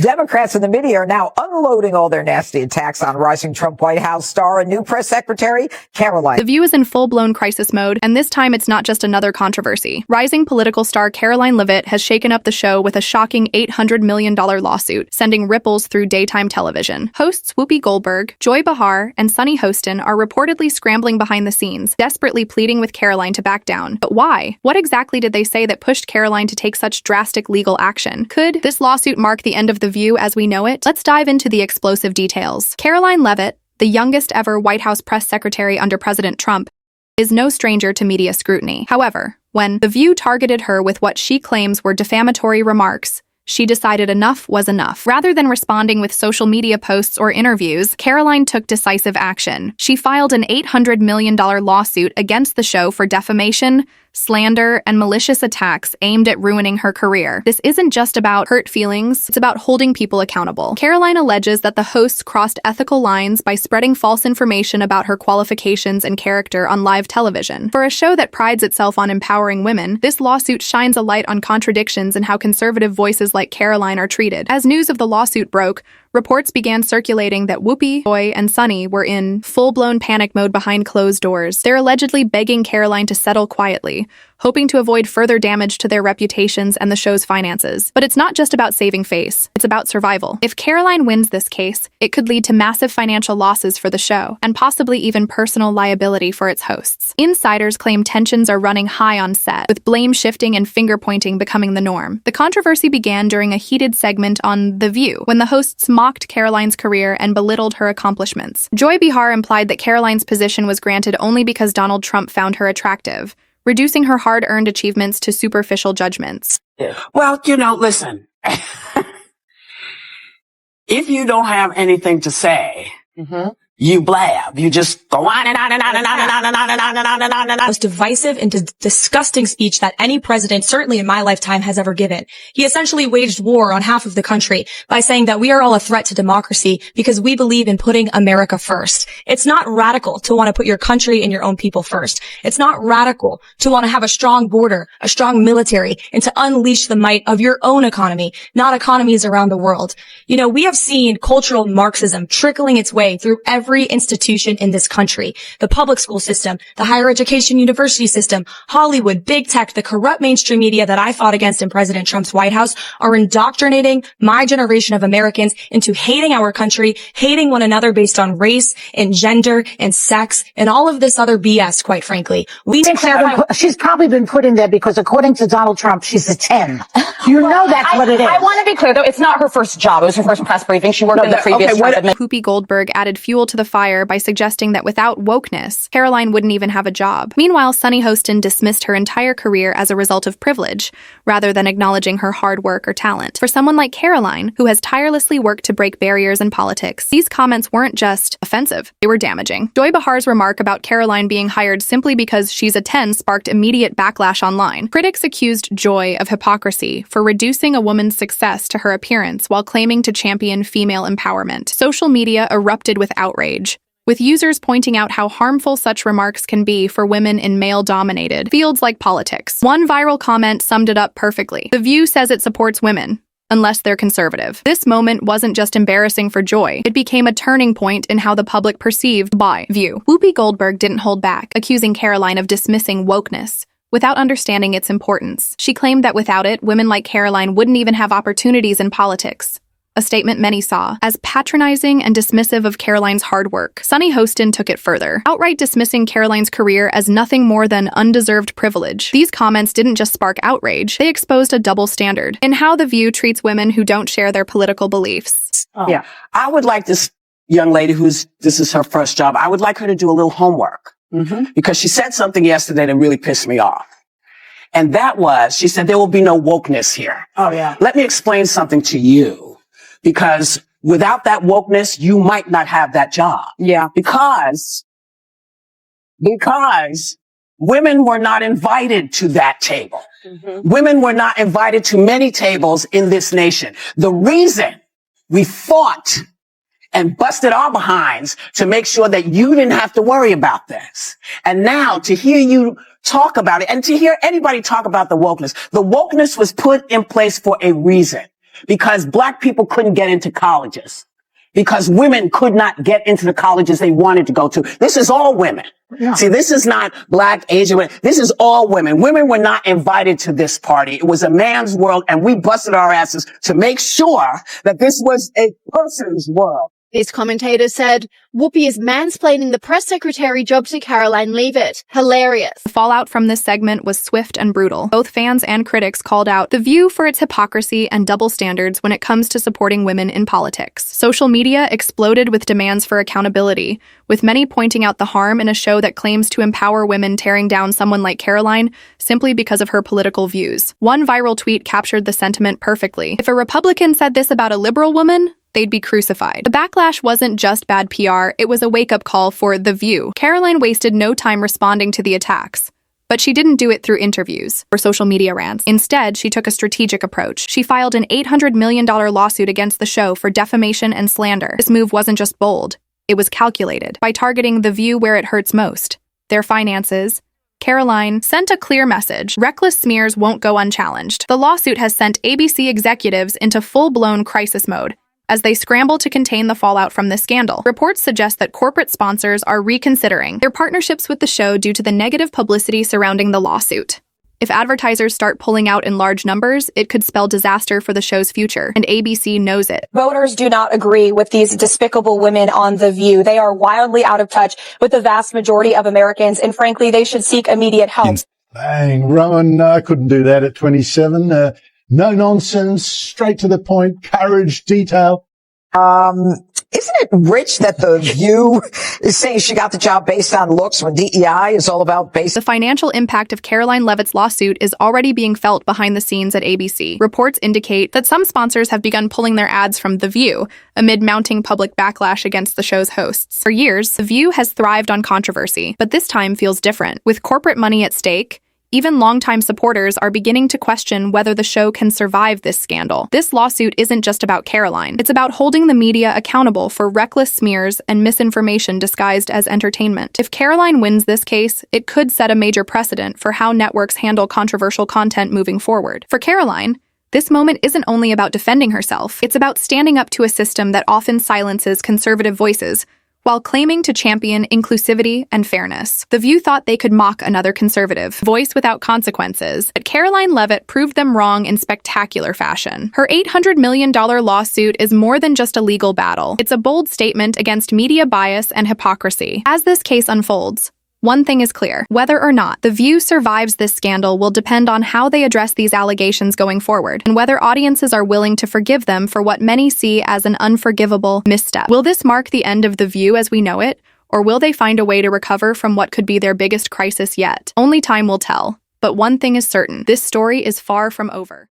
Democrats in the media are now unloading all their nasty attacks on rising Trump White House star and new press secretary, Karoline. The View is in full-blown crisis mode, and this time it's not just another controversy. Rising political star Karoline Leavitt has shaken up the show with a shocking $800 million lawsuit, sending ripples through daytime television. Hosts Whoopi Goldberg, Joy Behar, and Sunny Hostin are reportedly scrambling behind the scenes, desperately pleading with Karoline to back down. But why? What exactly did they say that pushed Karoline to take such drastic legal action? Could this lawsuit mark the end of The View as we know it? Let's dive into the explosive details. Karoline Leavitt, the youngest ever White House press secretary under President Trump, is no stranger to media scrutiny. However, when The View targeted her with what she claims were defamatory remarks, she decided enough was enough. Rather than responding with social media posts or interviews, Karoline took decisive action. She filed an $800 million lawsuit against the show for defamation, slander, and malicious attacks aimed at ruining her career. This isn't just about hurt feelings, it's about holding people accountable. Karoline alleges that the hosts crossed ethical lines by spreading false information about her qualifications and character on live television. For a show that prides itself on empowering women, this lawsuit shines a light on contradictions in how conservative voices like Karoline are treated. As news of the lawsuit broke, reports began circulating that Whoopi, Joy, and Sunny were in full-blown panic mode behind closed doors. They're allegedly begging Karoline to settle quietly, hoping to avoid further damage to their reputations and the show's finances. But it's not just about saving face, it's about survival. If Karoline wins this case, it could lead to massive financial losses for the show, and possibly even personal liability for its hosts. Insiders claim tensions are running high on set, with blame shifting and finger-pointing becoming the norm. The controversy began during a heated segment on The View, when the hosts mocked Karoline's career and belittled her accomplishments. Joy Behar implied that Karoline's position was granted only because Donald Trump found her attractive, reducing her hard-earned achievements to superficial judgments. Well, listen. If you don't have anything to say, you blab. You just go on and on and on and on and on and on and on and on and on and on. Most divisive and disgusting speech that any president, certainly in my lifetime, has ever given. He essentially waged war on half of the country by saying that we are all a threat to democracy because we believe in putting America first. It's not radical to want to put your country and your own people first. It's not radical to want to have a strong border, a strong military, and to unleash the might of your own economy, not economies around the world. We have seen cultural Marxism trickling its way through every institution in this country. The public school system, the higher education university system, Hollywood, big tech, the corrupt mainstream media that I fought against in President Trump's White House are indoctrinating my generation of Americans into hating our country, hating one another based on race and gender and sex and all of this other BS, quite frankly. She's probably been put in there because according to Donald Trump, she's a 10. That's what it is. I want to be clear, though. It's not her first job. It was her first press briefing. She worked in the previous Trump administration. Whoopi Goldberg added fuel to the fire by suggesting that without wokeness, Karoline wouldn't even have a job. Meanwhile, Sunny Hostin dismissed her entire career as a result of privilege, rather than acknowledging her hard work or talent. For someone like Karoline, who has tirelessly worked to break barriers in politics, these comments weren't just offensive, they were damaging. Joy Behar's remark about Karoline being hired simply because she's a 10 sparked immediate backlash online. Critics accused Joy of hypocrisy for reducing a woman's success to her appearance while claiming to champion female empowerment. Social media erupted with outrage, with users pointing out how harmful such remarks can be for women in male-dominated fields like politics. One viral comment summed it up perfectly. The View says it supports women, unless they're conservative. This moment wasn't just embarrassing for Joy, it became a turning point in how the public perceived by View. Whoopi Goldberg didn't hold back, accusing Karoline of dismissing wokeness without understanding its importance. She claimed that without it, women like Karoline wouldn't even have opportunities in politics, a statement many saw as patronizing and dismissive of Karoline's hard work. Sunny Hostin took it further, outright dismissing Karoline's career as nothing more than undeserved privilege. These comments didn't just spark outrage, they exposed a double standard in how The View treats women who don't share their political beliefs. Yeah. I would like this young lady this is her first job, I would like her to do a little homework. Because she said something yesterday that really pissed me off. And that was, she said, there will be no wokeness here. Oh, yeah. Let me explain something to you. Because without that wokeness, you might not have that job. Yeah. Because women were not invited to that table. Women were not invited to many tables in this nation. The reason we fought and busted our behinds to make sure that you didn't have to worry about this. And now to hear you talk about it and to hear anybody talk about the wokeness was put in place for a reason. because black people couldn't get into colleges, because women could not get into the colleges they wanted to go to. This is all women. Yeah. See, this is not black, Asian women. This is all women. Women were not invited to this party. It was a man's world, and we busted our asses to make sure that this was a person's world. This commentator said, Whoopi is mansplaining the press secretary job to Karoline Leavitt. Hilarious. The fallout from this segment was swift and brutal. Both fans and critics called out The View for its hypocrisy and double standards when it comes to supporting women in politics. Social media exploded with demands for accountability, with many pointing out the harm in a show that claims to empower women tearing down someone like Karoline simply because of her political views. One viral tweet captured the sentiment perfectly. If a Republican said this about a liberal woman, they'd be crucified. The backlash wasn't just bad PR, it was a wake-up call for The View. Karoline wasted no time responding to the attacks. But she didn't do it through interviews or social media rants. Instead, she took a strategic approach. She filed an $800 million lawsuit against the show for defamation and slander. This move wasn't just bold, it was calculated. By targeting The View where it hurts most, their finances, Karoline sent a clear message: reckless smears won't go unchallenged. The lawsuit has sent ABC executives into full-blown crisis mode as they scramble to contain the fallout from this scandal. Reports suggest that corporate sponsors are reconsidering their partnerships with the show due to the negative publicity surrounding the lawsuit. If advertisers start pulling out in large numbers, it could spell disaster for the show's future, and ABC knows it. Voters do not agree with these despicable women on The View. They are wildly out of touch with the vast majority of Americans, and frankly, they should seek immediate help. Bang, Rowan, I couldn't do that at 27. No nonsense, straight to the point, courage, detail. Isn't it rich that The View is saying she got the job based on looks when DEI is all about basic? The financial impact of Karoline Leavitt's lawsuit is already being felt behind the scenes at ABC. Reports indicate that some sponsors have begun pulling their ads from The View amid mounting public backlash against the show's hosts. For years, The View has thrived on controversy, but this time feels different. With corporate money at stake, even longtime supporters are beginning to question whether the show can survive this scandal. This lawsuit isn't just about Karoline. It's about holding the media accountable for reckless smears and misinformation disguised as entertainment. If Karoline wins this case, it could set a major precedent for how networks handle controversial content moving forward. For Karoline, this moment isn't only about defending herself. It's about standing up to a system that often silences conservative voices, while claiming to champion inclusivity and fairness. The View thought they could mock another conservative voice without consequences, but Karoline Leavitt proved them wrong in spectacular fashion. Her $800 million lawsuit is more than just a legal battle. It's a bold statement against media bias and hypocrisy. As this case unfolds, one thing is clear: whether or not The View survives this scandal will depend on how they address these allegations going forward, and whether audiences are willing to forgive them for what many see as an unforgivable misstep. Will this mark the end of The View as we know it, or will they find a way to recover from what could be their biggest crisis yet? Only time will tell. But one thing is certain: this story is far from over.